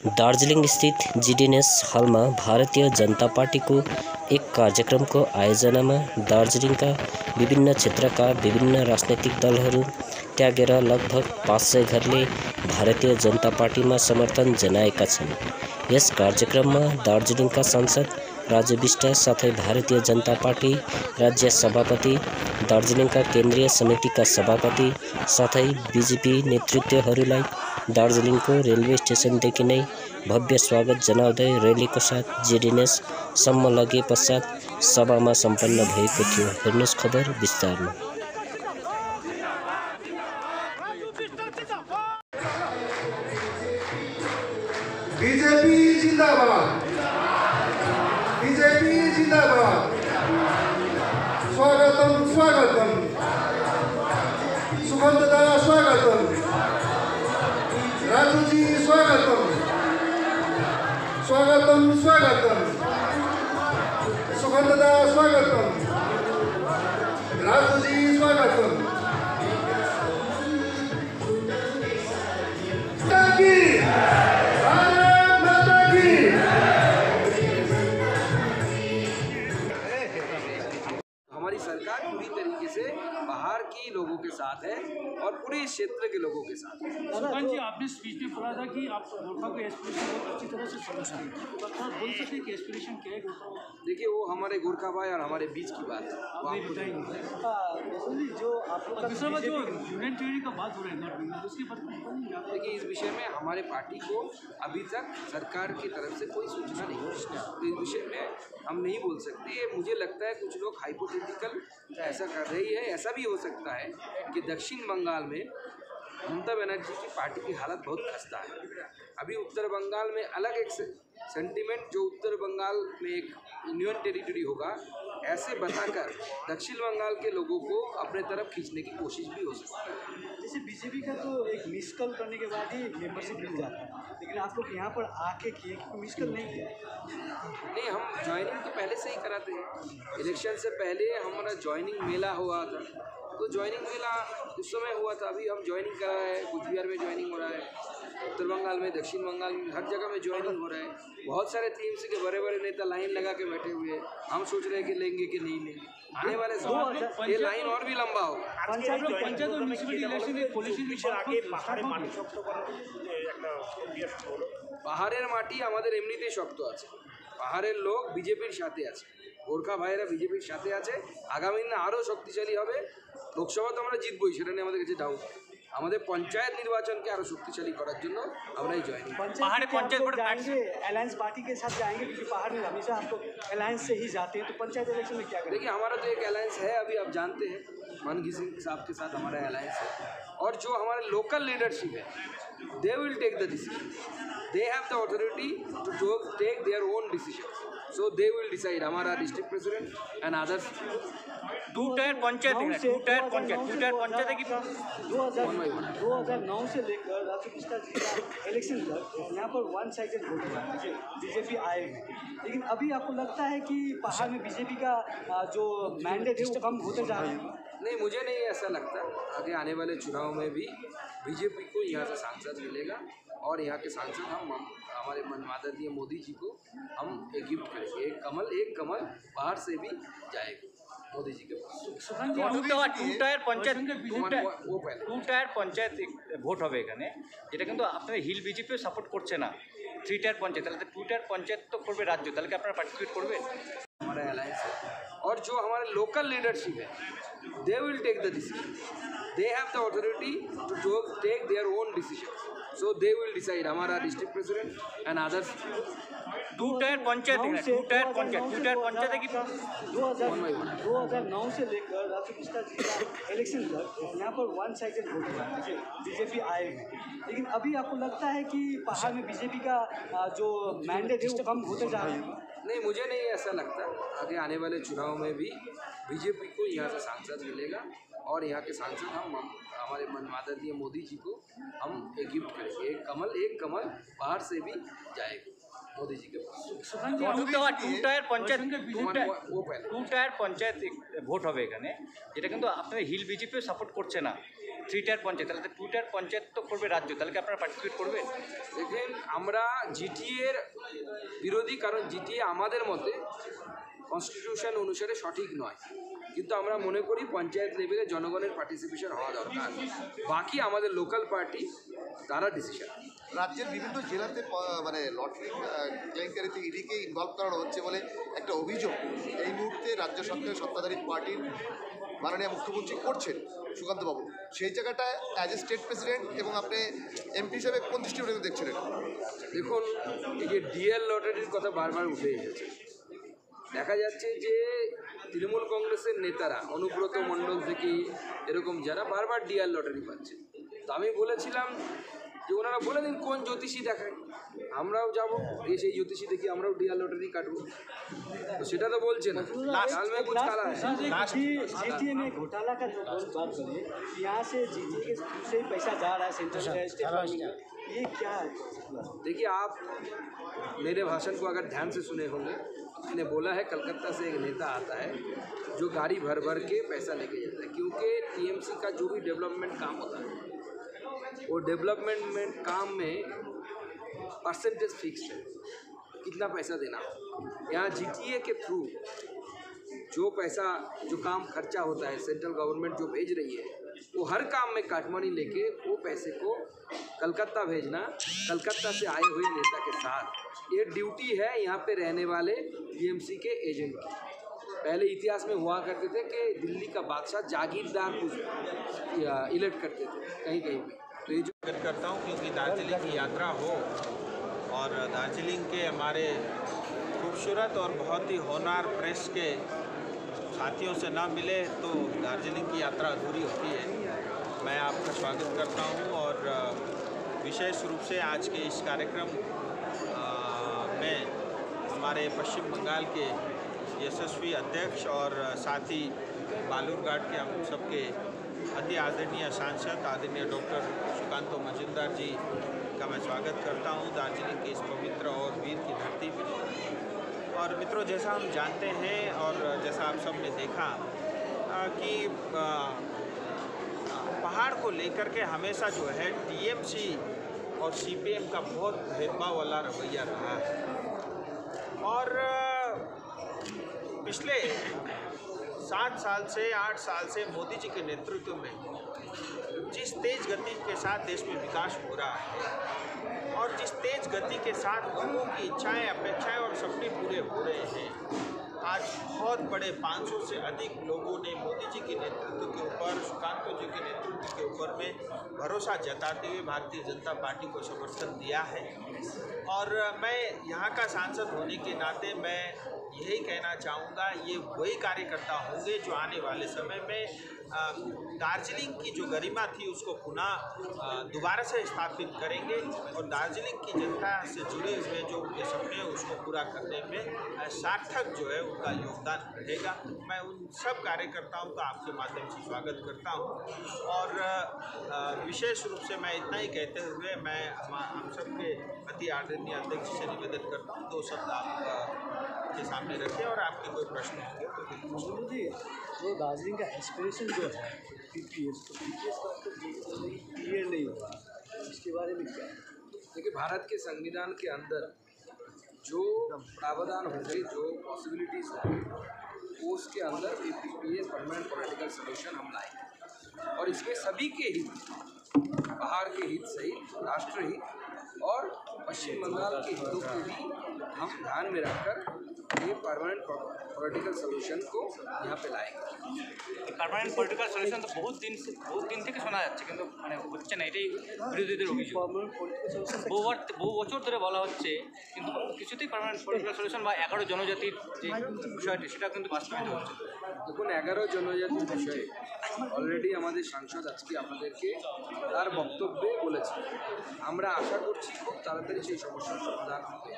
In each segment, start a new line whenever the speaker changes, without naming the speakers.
दार्जिलिङ स्थित जीडीएनएस हलमा भारतीय जनता पार्टीको एक कार्यक्रमको आयोजनामा दार्जिलिङका विभिन्न क्षेत्रका विभिन्न राजनैतिक दलहरू त्यागेर लगभग 500 घरले भारतीय जनता पार्टीमा समर्थन जनाएका छन्। यस कार्यक्रममा दार्जिलिङका सांसद राजु बिष्ट साथै भारतीय जनता पार्टी राज्य सभापति, दार्जिलिङका केन्द्रीय समितिका सभापति साथै बीजेपी नेतृत्वहरूलाई दार्जिलिङको रेलवे स्टेसनदेखि नै भव्य स्वागत जनाउँदै रेलीको साथ जीडीएनएस सम्म लगे पश्चात सभामा सम्पन्न भएको थियो। हेर्नुस् खबर विस्तारमा।
बीजेपी जिंदाबाद, बीजेपी जिंदाबाद। स्वागतम स्वागतम, सुगंधदा स्वागतम, राजू जी स्वागतम, स्वागतम स्वागतम, सुगंधदा स्वागतम, राजू जी स्वागतम।
हमारी सरकार पूरी तरीके से बाहर के लोगों के साथ है और पूरे क्षेत्र के लोगों के साथ है।
सुभान जी, आपने स्पीच में बोला था कि आप गोरखा को एस्पिरेशन बहुत अच्छी तरह से समझते हैं, तो बोल सकते हैं कि एस्पिरेशन क्या है गोरखा?
देखिए, वो हमारे गोरखा भाई और हमारे बीच की बात है,
आप नहीं बताएंगे जो आप लोग दूसरा बात जो यूनियन टेरिटरी का बात हो रहा है नॉर्थ में, उसके बारे में
देखिए, इस विषय में हमारे पार्टी को अभी तक सरकार की तरफ से कोई सूचना नहीं है, तो इस विषय में हम नहीं बोल सकते। मुझे लगता है कुछ लोग हाइपोथेटिकल ऐसा कर रही है। ऐसा भी हो सकता है कि दक्षिण बंगाल में ममता बनर्जी की पार्टी की हालत बहुत खस्ता है। अभी उत्तर बंगाल में अलग एक सेंटिमेंट, जो उत्तर बंगाल में एक यूनियन टेरिटरी होगा ऐसे बताकर दक्षिण बंगाल के लोगों को अपने तरफ खींचने की कोशिश भी हो सकती है।
जैसे बीजेपी का तो एक मिस कॉल करने के बाद ही मेंबरशिप मिल जाता है, लेकिन आप लोग यहाँ पर आके किए कि मिस कॉल नहीं किया?
नहीं, हम ज्वाइनिंग तो पहले से ही कराते हैं। इलेक्शन से पहले हमारा ज्वाइनिंग मेला हुआ था, तो ज्वाइनिंग मेला उस समय हुआ था। अभी हम ज्वाइनिंग करा है, कुछ बिहार में ज्वाइनिंग हो रहा है, उत्तर बंगाल में, दक्षिण बंगाल में, हर जगह में ज्वाइनिंग हो रहा है। बहुत सारे टीम्स के बड़े बड़े नेता लाइन लगा के बैठे हुए हैं। हम सोच रहे हैं कि लेंगे कि नहीं लेंगे। आने वाले समय ये लाइन और भी लंबा होगा।
पंचायत और म्यूनिसिपैलिटी इलेक्शन में पॉलिसी आगे
পাহাড়ের মাটি আমাদের এমনিতেই শক্ত আছে। পাহাড়ের লোক বিজেপির সাথে আছে, গোরখা ভাইয়েরা বিজেপির সাথে আছে। আগামী দিনে আরও শক্তিশালী হবে। লোকসভা তো আমরা জিতবই, সেটা নিয়ে আমাদের কাছে ডাউট। আমাদের পঞ্চায়েত নির্বাচনকে আরও শক্তিশালী করার জন্য আমরা এই জয়েনিং
पहाड़ पंचायत बोर्ड जाएंगे, अलायंस पार्टी के साथ जाएंगे, क्योंकि पहाड़ में हमेशा आप लोग अलायंस से ही जाते हैं, तो पंचायत इलेक्शन में क्या करेंगे?
देखिए, हमारा तो एक अलायंस है, अभी आप जानते हैं, मनगी सिंह साहब के साथ हमारा अलायंस है। और जो हमारे लोकल लीडरशिप है, they will take the decision, they have the authority to take their own decision, so they will decide. हमारा district president and others
two tier panchayat की 2009 से लेकर राजू बिष्ट जी का इलेक्शन तक यहाँ पर वन साइडेड वोट हुआ, जैसे बीजेपी आए हैं, लेकिन अभी आपको लगता है कि पहाड़ में बीजेपी का जो मैंडेट है वो कम होते जा रहे हैं?
नहीं, मुझे नहीं ऐसा लगता। आगे आने वाले चुनाव में भी बीजेपी को यहाँ से सांसद मिलेगा और यहाँ के सांसद हम हमारे माननीय मोदी जी को हम एक गिफ्ट करेंगे। एक कमल बाहर से भी जाएगा मोदी जी के पास।
टू টায়ার পঞ্চায়েত ভোট হবে এখানে, যেটা কিন্তু আপনারা হিল বিজেপিও সাপোর্ট করছে না। 3 টায়ার পঞ্চায়েত, তাহলে 2 টায়ার পঞ্চায়েত তো করবে রাজ্য, তাহলে কি আপনারা পার্টিসিপেট করবেন?
हमारा अलायंस है, और जो हमारे लोकल लीडरशिप है, they will take the decision, they have the authority to take their own decision, so they will decide. हमारा district president and others
two tier panchayat की
2009 से लेकर राजू बिष्ट जी का इलेक्शन तक यहाँ पर वन साइडेड वोट हुआ, जैसे बीजेपी आए हैं, लेकिन अभी आपको लगता है कि पहाड़ में बीजेपी का जो मैंडेट है वो कम होते जा रहे हैं?
नहीं, मुझे नहीं ऐसा लगता। आगे आने वाले चुनाव में भी बीजेपी को यहाँ से सांसद मिलेगा और यहाँ के सांसद हम हमारे माननीय मोदी जी को हम एक गिफ्ट करेंगे। एक कमल बाहर से भी जाएगा मोदी जी के पास।
टू টায়ার পঞ্চায়েত ভোট হবে এখানে, যেটা কিন্তু আপনারা হিল বিজেপিও সাপোর্ট করছে না। 3 টায়ার পঞ্চায়েত, তাহলে 2 টায়ার পঞ্চায়েত তো করবে রাজ্য, তাহলে কি আপনারা পার্টিসিপেট করবেন?
দেখেন, আমরা জিটিএর বিরোধী, কারণ জিটিএ আমাদের মতে কনস্টিটিউশন অনুসারে সঠিক নয়, কিন্তু আমরা মনে করি পঞ্চায়েত লেভেলে জনগণের পার্টিসিপেশন হওয়া দরকার। বাকি আমাদের লোকাল পার্টি তারা ডিসিশন।
রাজ্যের বিভিন্ন জেলাতে মানে লটারি কেলেঙ্কারিতে ইডিকে ইনভলভ করানো হচ্ছে বলে একটা অভিযোগ এই মুহূর্তে রাজ্য সরকারের সত্তাধারী পার্টির মাননীয় মুখ্যমন্ত্রী করছেন সুকান্তবাবু। সেই জায়গাটায় অ্যাজ এ স্টেট প্রেসিডেন্ট এবং আপনি এমপি হিসেবে কোন দৃষ্টিভঙ্গিতে দেখছেন এটা?
দেখুন, এই যে ডিএল লটারির কথা বারবার উঠে এসেছে, দেখা যাচ্ছে যে তৃণমূল কংগ্রেসের নেতারা অনুব্রত মণ্ডল থেকে এরকম যারা বারবার ডিএল লটারি পাচ্ছে। তো আমি বলেছিলাম যে ওনারা বলে দিন কোন জ্যোতিষী দেখায়, আমরাও যাবো, গিয়ে সেই জ্যোতিষী দেখি আমরাও ডিএল লটারি কাটবো। तो সেটা তো বলছে না, साल में कुछ काला है।
जीटीए में घोटाला का जो बात करें, यहाँ से जीटीए के से ही पैसा जा रहा है सेंट्रल स्टेट गवर्नमेंट में, ये क्या है?
देखिए, आप मेरे भाषण को अगर ध्यान से सुने होंगे, मैंने बोला है कलकत्ता से एक नेता आता है जो गाड़ी भर भर के पैसा लेके जाता है, क्योंकि टीएमसी का जो भी डेवलपमेंट काम होता है वो डेवलपमेंट काम में परसेंटेज फिक्स है, कितना पैसा देना। यहाँ जीटीए के थ्रू जो पैसा जो काम खर्चा होता है, सेंट्रल गवर्नमेंट जो भेज रही है, वो हर काम में काटमनी लेके वो पैसे को कलकत्ता भेजना, कलकत्ता से आए हुए नेता के साथ। ये ड्यूटी है यहाँ पे रहने वाले टीएमसी के एजेंट की। पहले इतिहास में हुआ करते थे कि दिल्ली का बादशाह जागीरदार को इलेक्ट करते थे कहीं कहीं पे। तो ये जो
करता हूँ क्योंकि दार्जिलिंग की यात्रा हो और दार्जिलिंग के हमारे खूबसूरत और बहुत ही होनहार प्रेस के साथियों से ना मिले तो दार्जिलिंग की यात्रा अधूरी होती है। मैं आपका स्वागत करता हूँ और विशेष रूप से आज के इस कार्यक्रम में हमारे पश्चिम बंगाल के यशस्वी अध्यक्ष और साथ ही बालूरघाट के हम सबके अति आदरणीय सांसद आदरणीय डॉक्टर सुकांतो मजुमदार जी का मैं स्वागत करता हूं दार्जिलिंग की इस पवित्र और वीर की धरती पर। और मित्रों, जैसा हम जानते हैं और जैसा आप सब ने देखा कि पहाड़ को लेकर के हमेशा जो है टीएमसी और सीपीएम का बहुत भेदभाव वाला रवैया रहा है। और पिछले 7 साल से 8 साल से मोदी जी के नेतृत्व में जिस तेज गति के साथ देश में विकास हो रहा है और जिस तेज गति के साथ लोगों की इच्छाएं, अपेक्षाएं और सपने पूरे हो रहे हैं, आज बहुत बड़े 500 से अधिक लोगों ने मोदी जी के नेतृत्व के ऊपर, सुकांतो जी के नेतृत्व के ऊपर में भरोसा जताते हुए भारतीय जनता पार्टी को समर्थन दिया है। और मैं यहाँ का सांसद होने के नाते मैं यही कहना चाहूँगा, ये वही कार्यकर्ता होंगे जो आने वाले समय में दार्जिलिंग की जो गरिमा थी उसको पुनः दोबारा से स्थापित करेंगे और दार्जिलिंग की जनता से जुड़े हुए जो उनके सपने हैं उसको पूरा करने में सार्थक जो है उनका योगदान रहेगा। मैं उन सब कार्यकर्ताओं का आपके माध्यम से स्वागत करता हूं और विशेष रूप से मैं इतना ही कहते हुए मैं हम सबके अति आदरणीय अध्यक्ष से निवेदन करता हूँ 2 शब्द आप के सामने रखें और आपके कोई प्रश्न होंगे तो
मजदूर जी, जो दार्जिलिंग का एस्पिरेशन जो है पीपीएस का तो क्लियर नहीं हुआ, इसके बारे में क्या?
देखिए, भारत के संविधान के अंदर जो प्रावधान होंगे, जो पॉसिबिलिटीज़ होंगी, वो उसके अंदर पीपीएस परमानेंट पॉलिटिकल सोल्यूशन हम लाएंगे और इसमें सभी के हित, पहाड़ के हित सहित राष्ट्र हित और पश्चिम बंगाल के हितों को भी हम ध्यान में रखकर ये परमानेंट पॉलिटिकल सोल्यूशन को यहाँ पे लाएंगे।
পার্মানেন্ট পলিটিক্যাল সলিউশন তো বহুত দিন থেকে শোনা যাচ্ছে, কিন্তু মানে হচ্ছে না, এটাই বিরোধীদের অভিযোগ। বহু বছর ধরে বলা হচ্ছে, কিন্তু কিছুতেই পার্মানেন্ট পলিটিক্যাল সলিউশন বা 11 জনজাতির যে বিষয়টি সেটা কিন্তু বাস্তবায়িত হচ্ছে।
দেখুন, 11 জনজাতির বিষয়ে অলরেডি আমাদের সাংসদ আজকে আপনাদেরকে তার বক্তব্যে বলেছে। আমরা আশা করছি খুব তাড়াতাড়ি সেই সমস্যার সমাধান হবে।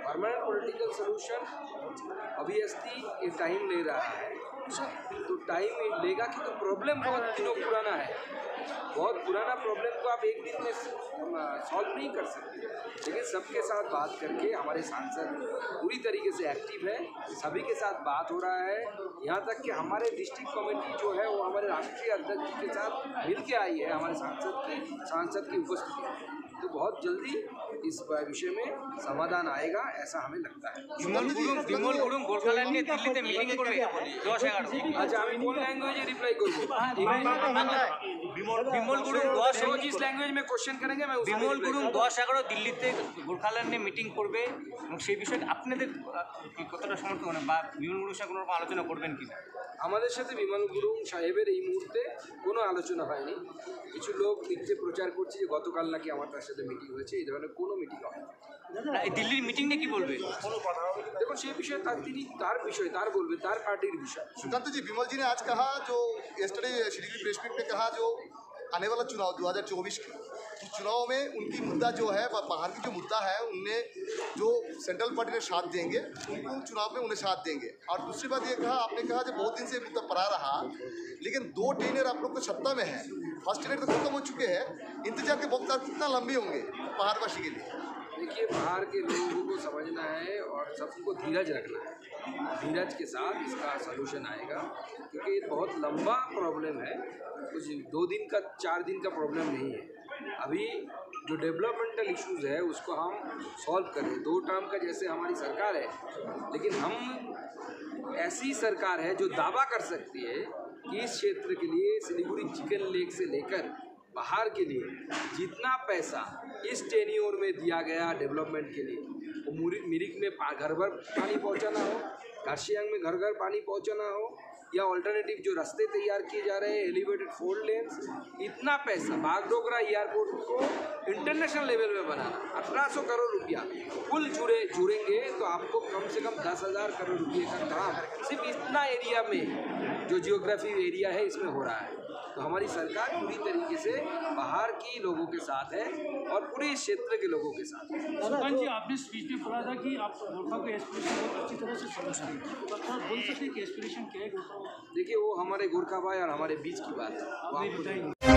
परमानेंट पॉलिटिकल सोल्यूशन ऑब्वियसली ये टाइम ले रहा है, तो टाइम लेगा कि तो प्रॉब्लम बहुत दिनों पुराना है, बहुत पुराना प्रॉब्लम को आप एक दिन में सॉल्व नहीं कर सकते। लेकिन सबके साथ बात करके हमारे सांसद पूरी तरीके से एक्टिव है, सभी के साथ बात हो रहा है। यहाँ तक कि हमारे डिस्ट्रिक्ट कमेटी जो है वो हमारे राष्ट्रीय अध्यक्ष जी के साथ मिल के आई है हमारे सांसद की उपस्थिति में। तो बहुत जल्दी इस विषय में समाधान आएगा ऐसा हमें लगता है।
বিমল গুরুং গোর্খাল্যান্ড নিয়ে দিল্লিতে মিটিং করবে 10-11।
अच्छा আমি কোন लैंग्वेज रिप्लाई करूँ?
বিমল গুরুং
जिस लैंग्वेज में क्वेश्चन करेंगे मैं
বিমল গুরুং 10-11 দিল্লিতে গোর্খাল্যান্ড নিয়ে মিটিং করবে এবং সেই বিষয়ে আপনাদের কতটা সমর্থন মানে বা বিমল গুরুং সাথে কোনো রকম আলোচনা করবেন কিনা?
আমাদের সাথে বিমল গুরুং সাহেবের এই মুহূর্তে কোনো আলোচনা হয়নি। কিছু লোক দিচ্ছে প্রচার করছে যে গতকাল নাকি আমার তার সাথে মিটিং হয়েছে, এই ধরনের কোনো মিটিং হয়নি।
এই দিল্লির মিটিং নিয়ে কি বলবে?
देखो সেই বিষয়ে তার বিষয় তার বলবে, তার पार्टिर বিষয়।
सुकांत जी, विमल जी ने आज कहा जो यस्टरडे शिलीगुड़ी प्रेस मीट में कहा जो आने वाला चुनाव 2024 की चुनाव में उनकी मुद्दा जो है बाहर की जो मुद्दा है उनने जो सेंट्रल पार्टी ने साथ देंगे उनको चुनाव में उन्हें साथ देंगे। और दूसरी बात ये कहा आपने कहा जो बहुत दिन से मुद्दा पड़ा रहा, लेकिन 2 टेनर आप लोग को सत्ता में है, फर्स्ट टेनर तो खत्म हो चुके हैं, इंतजार के वक्त कितना लंबे होंगे पहाड़वासी के लिए?
देखिए बाहर के लोगों को समझना है और सबको धीरज रखना है, धीरज के साथ इसका सलूशन आएगा क्योंकि ये बहुत लंबा प्रॉब्लम है, कुछ 2 दिन का 4 दिन का प्रॉब्लम नहीं है। अभी जो डेवलपमेंटल इश्यूज़ है उसको हम सॉल्व करें। 2 टर्म का जैसे हमारी सरकार है, लेकिन हम ऐसी सरकार है जो दावा कर सकती है कि इस क्षेत्र के लिए सिलीगुड़ी चिकन लेक से लेकर बाहर के लिए जितना पैसा इस टेन्योर में दिया गया डेवलपमेंट के लिए, वो मिरिक में घर घर पानी पहुंचाना हो, कार्शियांग में घर घर पानी पहुंचाना हो, या ऑल्टरनेटिव जो रास्ते तैयार किए जा रहे हैं एलिवेटेड 4 लेन्स, इतना पैसा बागडोगरा एयरपोर्ट को इंटरनेशनल लेवल में बनाना 1800 करोड़ रुपया कुल जुड़ेंगे तो आपको कम से कम 10,000 करोड़ रुपये का काम सिर्फ इतना एरिया में जो जियोग्राफी एरिया है इसमें हो रहा है। तो हमारी सरकार पूरी तरीके से बाहर की लोगों के साथ है और पूरे इस क्षेत्र के लोगों के साथ है।
सुकांत जी, आपने स्पीच में बोला था कि आप गोरखा को एस्पिरेशन बहुत अच्छी तरह से समझते हैं, तो आप बोल सकते हैं कि एस्पिरेशन क्या है गोरखा?
देखिए वो हमारे गोरखा भाई और हमारे बीच की बात है, वो आपको
बताएंगे।